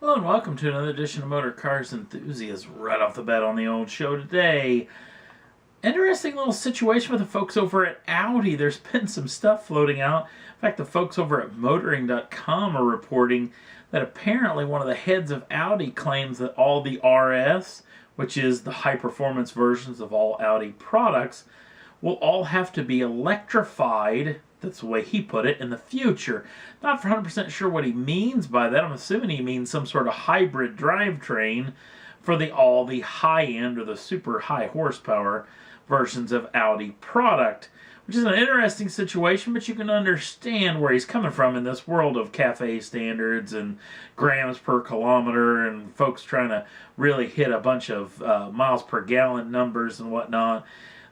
Hello and welcome to another edition of Motor Cars Enthusiasts. Right off the bat on the old show today. Interesting little situation with the folks over at Audi. There's been some stuff floating out. In fact, the folks over at motoring.com are reporting that apparently one of the heads of Audi claims that all the RS, which is the high-performance versions of all Audi products, will all have to be electrified. That's the way he put it, in the future. Not 100% sure what he means by that. I'm assuming he means some sort of hybrid drivetrain for all the high-end or the super high horsepower versions of Audi product, which is an interesting situation, but you can understand where he's coming from in this world of cafe standards and grams per kilometer and folks trying to really hit a bunch of miles per gallon numbers and whatnot.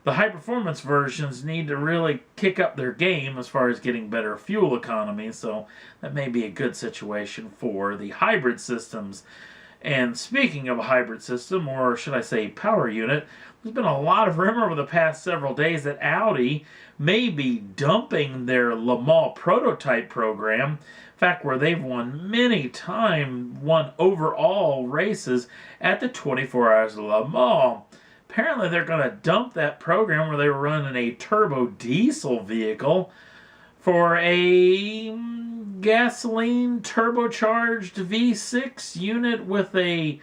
The high-performance versions need to really kick up their game as far as getting better fuel economy, so that may be a good situation for the hybrid systems. And speaking of a hybrid system, or should I say power unit, there's been a lot of rumor over the past several days that Audi may be dumping their Le Mans prototype program. In fact, where they've won won overall races at the 24 Hours of Le Mans. Apparently they're going to dump that program where they were running a turbo diesel vehicle for a gasoline turbocharged V6 unit with a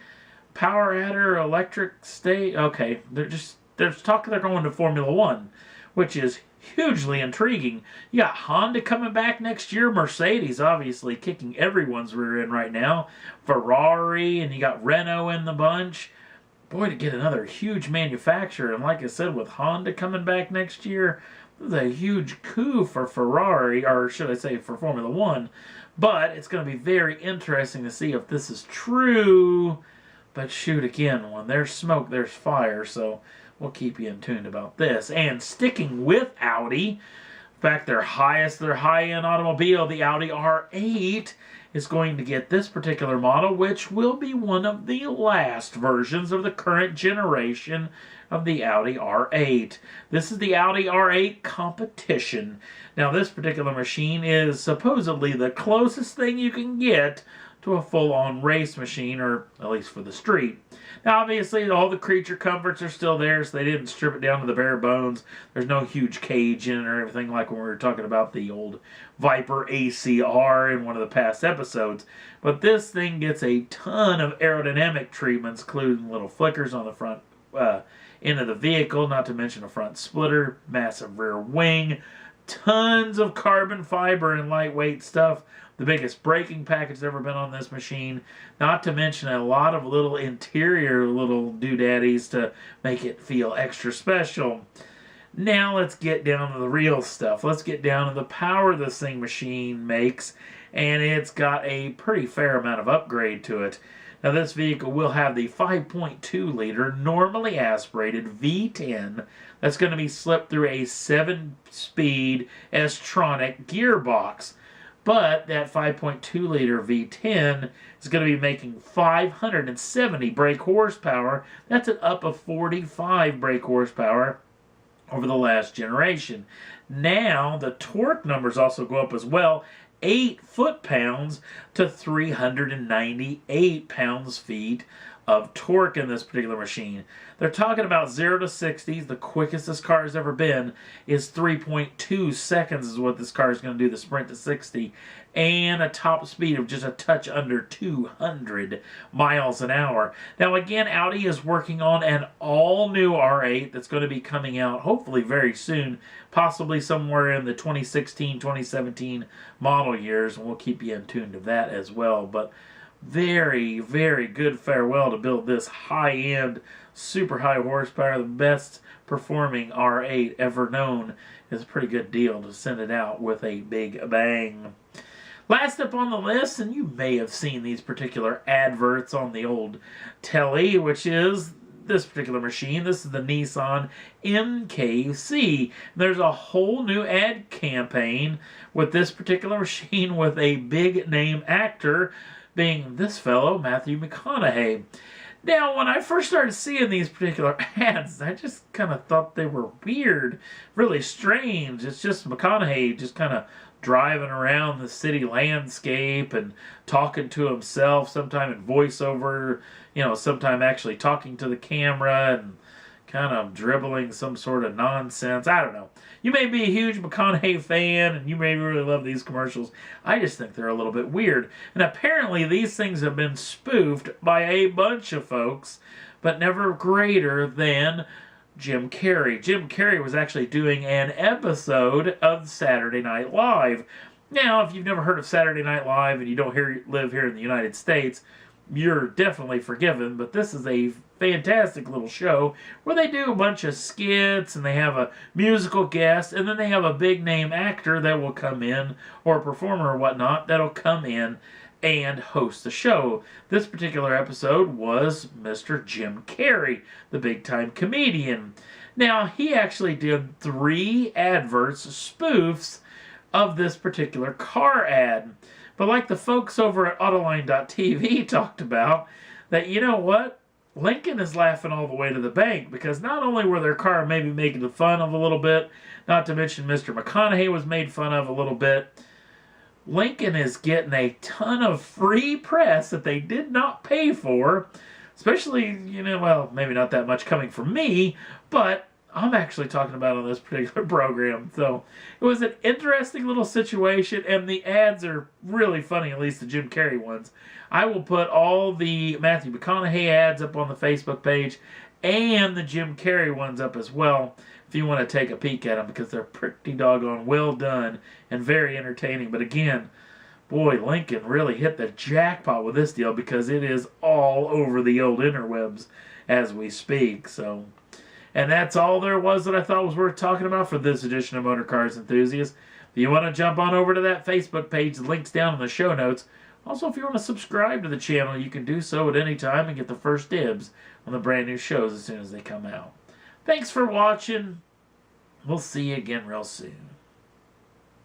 power adder electric state. Okay, they're talking they're going to Formula One, which is hugely intriguing. You got Honda coming back next year, Mercedes obviously kicking everyone's rear end right now, Ferrari, and you got Renault in the bunch. Boy, to get another huge manufacturer, and like I said, with Honda coming back next year, this is a huge coup for Ferrari, or should I say for Formula One. But it's going to be very interesting to see if this is true. But shoot, again, when there's smoke, there's fire, so we'll keep you in tune about this. And sticking with Audi, in fact, their high-end automobile, the Audi R8, is going to get this particular model, which will be one of the last versions of the current generation of the Audi R8. This is the Audi R8 Competition. Now, this particular machine is supposedly the closest thing you can get to a full-on race machine, or at least for the street. Now, obviously, all the creature comforts are still there, so they didn't strip it down to the bare bones. There's no huge cage in it or everything like when we were talking about the old Viper ACR in one of the past episodes. But this thing gets a ton of aerodynamic treatments, including little flickers on the front end of the vehicle, not to mention a front splitter, massive rear wing, tons of carbon fiber and lightweight stuff. The biggest braking package that's ever been on this machine. Not to mention a lot of little interior little doodaddies to make it feel extra special. Now let's get down to the real stuff. Let's get down to the power this machine makes. And it's got a pretty fair amount of upgrade to it. Now this vehicle will have the 5.2 liter normally aspirated V10 that's going to be slipped through a 7-speed S-tronic gearbox. But that 5.2 liter V10 is going to be making 570 brake horsepower. That's an up of 45 brake horsepower over the last generation. Now, the torque numbers also go up as well. 8 foot-pounds to 398 pounds-feet of torque in this particular machine. They're talking about 0 to 60s. The quickest this car has ever been is 3.2 seconds is what this car is going to do, the sprint to 60. And a top speed of just a touch under 200 miles an hour. Now again, Audi is working on an all-new R8 that's going to be coming out hopefully very soon, possibly somewhere in the 2016-2017 model years, and we'll keep you in tune to that as well. But very, very good farewell to build this high-end, super high horsepower, the best performing R8 ever known. Is a pretty good deal to send it out with a big bang. Last up on the list, and you may have seen these particular adverts on the old telly, which is this particular machine. This is the Nissan MKC. There's a whole new ad campaign with this particular machine with a big name actor being this fellow, Matthew McConaughey. Now, when I first started seeing these particular ads, I just kind of thought they were weird, really strange. It's just McConaughey just kind of driving around the city landscape and talking to himself, sometime in voiceover, sometime actually talking to the camera and kind of dribbling some sort of nonsense. I don't know. You may be a huge McConaughey fan and you may really love these commercials. I just think they're a little bit weird. And apparently these things have been spoofed by a bunch of folks, but never greater than Jim Carrey. Jim Carrey was actually doing an episode of Saturday Night Live. Now, if you've never heard of Saturday Night Live and you don't live here in the United States, you're definitely forgiven, but this is a fantastic little show where they do a bunch of skits and they have a musical guest and then they have a big name actor that will come in, or a performer or whatnot that'll come in and host the show. This particular episode was Mr. Jim Carrey, the big time comedian. Now, he actually did 3 adverts, spoofs of this particular car ad. But like the folks over at Autoline.tv talked about, that you know what? Lincoln is laughing all the way to the bank, because not only were their car maybe making fun of a little bit, not to mention Mr. McConaughey was made fun of a little bit, Lincoln is getting a ton of free press that they did not pay for, especially, well, maybe not that much coming from me, but I'm actually talking about on this particular program. So it was an interesting little situation, and the ads are really funny, at least the Jim Carrey ones. I will put all the Matthew McConaughey ads up on the Facebook page and the Jim Carrey ones up as well if you want to take a peek at them, because they're pretty doggone well done and very entertaining. But again, boy, Lincoln really hit the jackpot with this deal, because it is all over the old interwebs as we speak. So, and that's all there was that I thought was worth talking about for this edition of Motor Cars Enthusiasts. If you want to jump on over to that Facebook page, the link's down in the show notes. Also, if you want to subscribe to the channel, you can do so at any time and get the first dibs on the brand new shows as soon as they come out. Thanks for watching. We'll see you again real soon.